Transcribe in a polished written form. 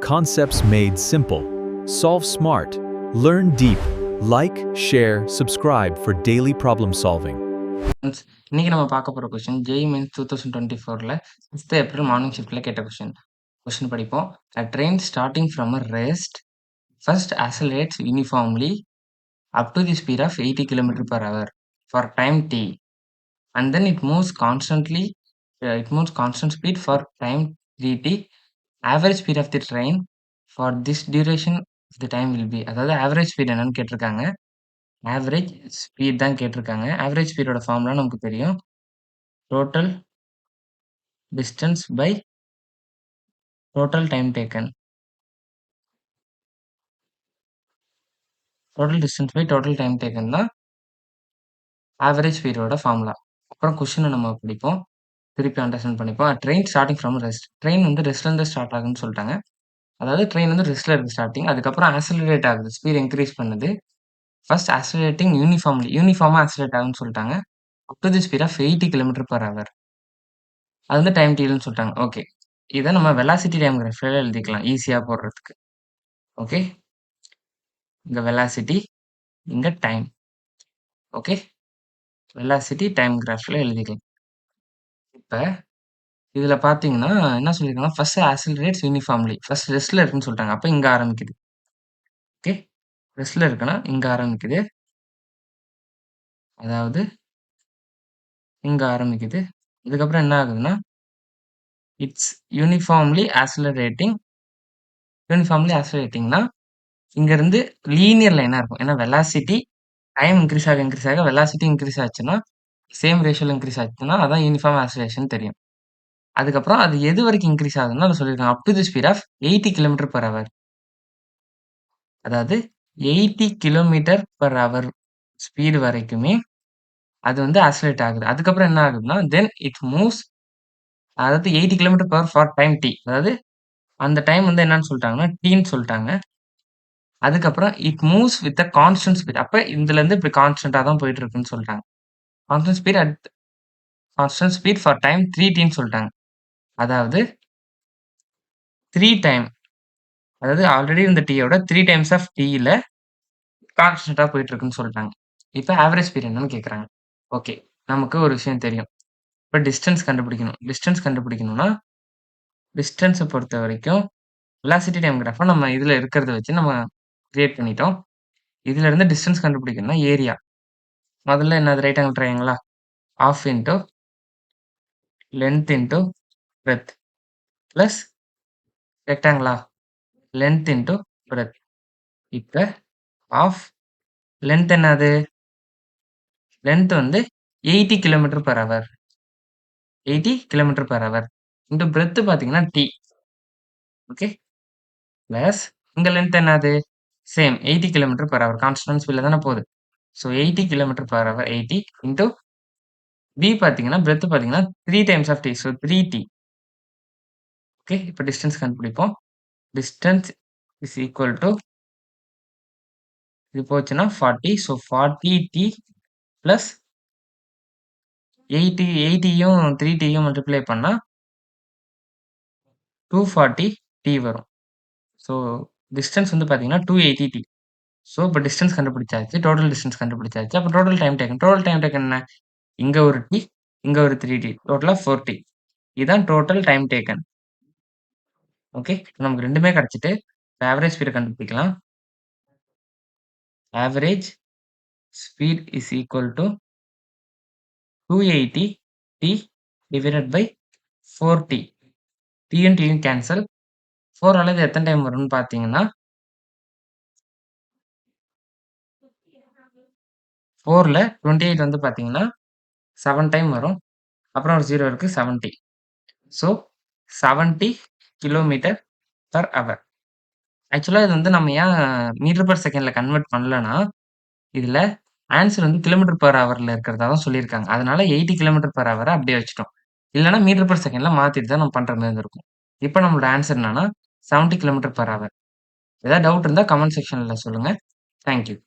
Concepts made simple. Solve smart. Learn deep. Like, share, subscribe for daily problem solving. Friends, இன்னைக்கு நம்ம பார்க்க போற question JEE mains 2024ல 6th April morning ஷிஃப்ட்ல கேட்ட கொஸ்டின் படிப்போம். A train starting from a rest first accelerates uniformly up to the speed of 80 km per hour for time t, and then it moves constant speed for time 3t. Average speed of the train for this duration of the time will be. அதாவது average speed என்னன்னு கேட்டிருக்காங்க. Average speed தான் கேட்டிருக்காங்க. Average ஸ்பீடோட formula நமக்கு தெரியும். Total distance by total time taken. Total distance by total time taken தான் average ஸ்பீடோட ஃபார்முலா. அப்புறம் கொஸ்டினை நம்ம படிப்போம், திருப்பி அண்டர்ஸ்டாண்ட் பண்ணிப்போம். Train starting from rest. Train வந்து ரெஸ்ட்லேருந்து ஸ்டார்ட் ஆகுதுன்னு சொல்லிட்டாங்க. அதாவது ட்ரெயின் வந்து ரெஸ்ட்ல இருக்கு ஸ்டார்டிங், அதுக்கப்புறம் ஆக்சிலரேட் ஆகுது, ஸ்பீட் இன்க்ரீஸ் பண்ணுது. ஃபர்ஸ்ட் ஆக்சிலரேட்டிங் யூனிஃபார்மாக ஆக்சிலரேட் ஆகுதுன்னு சொல்லிட்டாங்க. Up to the speed of 80 km per hour. அது வந்து டைம் டீல்னு சொல்லிட்டாங்க. ஓகே, இதை நம்ம வெலாசிட்டி டைம் கிராஃபில் எழுதிக்கலாம் ஈஸியாக போடுறதுக்கு. ஓகே, இங்கே வெலாசிட்டி, இங்கே டைம். ஓகே, வெலாசிட்டி டைம் கிராஃபில் எழுதிக்கலாம். இப்போ இதில் பார்த்தீங்கன்னா என்ன சொல்லியிருக்காங்கன்னா, ஃபர்ஸ்ட் ஆக்சிலரேட்ஸ் யூனிஃபார்ம்லி. ஃபர்ஸ்ட் ரெஸ்ட்ல இருக்குன்னு சொல்லிட்டாங்க. அப்போ இங்கே ஆரம்பிக்குது. ஓகே, ரெஸ்ட்ல இருக்குன்னா இங்கே ஆரம்பிக்குது, அதாவது இங்கே ஆரம்பிக்குது. இதுக்கப்புறம் என்ன ஆகுதுன்னா, இட்ஸ் யூனிஃபார்ம்லி ஆக்சிலரேட்டிங். யூனிஃபார்ம்லி ஆக்சிலரேட்டிங்னா இங்கேருந்து லீனியர் லைனாக இருக்கும். ஏன்னா வெலாசிட்டி டைம் இன்க்ரீஸ் ஆக வெலாசிட்டி இன்க்ரீஸ் ஆச்சுன்னா, சேம் ரேஷியோவில் இன்க்ரீஸ் ஆச்சுன்னா அதான் யூனிஃபார்ம் ஆக்சிலரேஷன் தெரியும். அதுக்கப்புறம் அது எது வரைக்கும் இன்க்ரீஸ் ஆகுதுன்னு அதை சொல்லியிருக்காங்க. Up to the speed of 80 km per hour. அதாவது 80 km per hour ஸ்பீடு வரைக்குமே அது வந்து ஆக்சிலரேட் ஆகுது. அதுக்கப்புறம் என்ன ஆகுதுன்னா, தென் இட் மூவ்ஸ், அதாவது 80 km per hour for time T. அதாவது அந்த டைம் வந்து என்னன்னு சொல்லிட்டாங்கன்னா டீன்னு சொல்லிட்டாங்க. அதுக்கப்புறம் it moves with a constant speed. அப்போ இதுலேருந்து இப்படி கான்ஸ்டன்ட்டாக தான் போயிட்டு இருக்குன்னு சொல்லிட்டாங்க. கான்ஸ்டன்ட் ஸ்பீட் ஃபார் டைம் 3tன்னு சொல்லிட்டாங்க. அதாவது 3 டைம், அதாவது ஆல்ரெடி இந்த டீயோட 3 டைம்ஸ் ஆஃப் டீயில் கான்ஸ்டன்ட்டாக போயிட்டு இருக்குன்னு சொல்லிட்டாங்க. இப்போ ஆவரேஜ் ஸ்பீட் என்னன்னு கேட்குறாங்க. ஓகே, நமக்கு ஒரு விஷயம் தெரியும். இப்போ டிஸ்டன்ஸ் கண்டுபிடிக்கணும். டிஸ்டன்ஸ் கண்டுபிடிக்கணும்னா டிஸ்டன்ஸை பொறுத்த வரைக்கும் வெலாசிட்டி டைம் கிராஃபை நம்ம இதில் இருக்கிறத வச்சு நம்ம கிரியேட் பண்ணிட்டோம். இதுல இருந்து டிஸ்டன்ஸ் கண்டுபிடிக்கணும்னா ஏரியா. முதல்ல என்னது, ரைட் ஆங்கிள் ட்ரையாங்கிளா, half into length into breadth plus ரெக்டாங்கிளா, லென்த் இன்டூ பிரெத். இப்போ ஆஃப் லென்த் என்னது, லென்த் வந்து 80 km per hour. 80 km per hour into breadth பார்த்தீங்கன்னா டி. ஓகே, பிளஸ் இங்க லென்த் என்னது, same 80 km per hour, constant ஸ்பீட்ல தானே போகுது. So 80 km per hour 80 into b பார்த்தீங்கன்னா பிரெத் பார்த்தீங்கன்னா 3 times of t, so 3t. Okay, இப்போ டிஸ்டன்ஸ் கண்டுபிடிப்போம். டிஸ்டன்ஸ் இஸ் ஈக்குவல் டு, இது போச்சுன்னா 40, ஸோ 40t ப்ளஸ் 80யும் 3tயும் மல்டிப்ளை பண்ணால் 240t வரும். ஸோ டிஸ்டன்ஸ் வந்து பார்த்தீங்கன்னா 280t. ஸோ இப்போ டிஸ்டன்ஸ் கண்டுபிடிச்சாச்சு, டோட்டல் டிஸ்டன்ஸ் கண்டுபிடிச்சாச்சு. அப்போ டோட்டல் டைம் டேக்கன் என்ன, இங்கே ஒரு டி, இங்கே ஒரு 3t, டோட்டலாக 4t. இதுதான் டோட்டல் டைம் டேக்கன். ஓகே, நமக்கு ரெண்டுமே கிடச்சிட்டு ஆவரேஜ் ஸ்பீடை கண்டுபிடிக்கலாம். Average speed is equal to 280t divided by 4t. tயும் tயும் கேன்சல். 4 அல்லது எத்தனை டைம் வரும்னு பார்த்தீங்கன்னா 4ல் 28 வந்து பார்த்தீங்கன்னா 7 டைம் வரும். அப்புறம் ஒரு 0 இருக்குது, 70. So 70 km per hour. ஆக்சுவலாக இது வந்து நம்ம ஏன் மீட்டர் பர் செகண்டில் கன்வெர்ட் பண்ணலன்னா, இதில் ஆன்சர் வந்து கிலோமீட்டர் பர் ஹவரில் இருக்கிறதா தான் சொல்லியிருக்காங்க. அதனால 80 km per hour அப்படியே வச்சுட்டோம். இல்லைனா மீட்டர் பர் செகண்டில் மாற்றிட்டு தான் நம்ம பண்ணுற மாதிரி இருந்திருக்கும். இப்போ நம்மளோட ஆன்சர் என்னன்னா 70 km per hour. ஏதாவது டவுட் இருந்தால் கமெண்ட் செக்ஷனில் சொல்லுங்கள். தேங்க்யூ.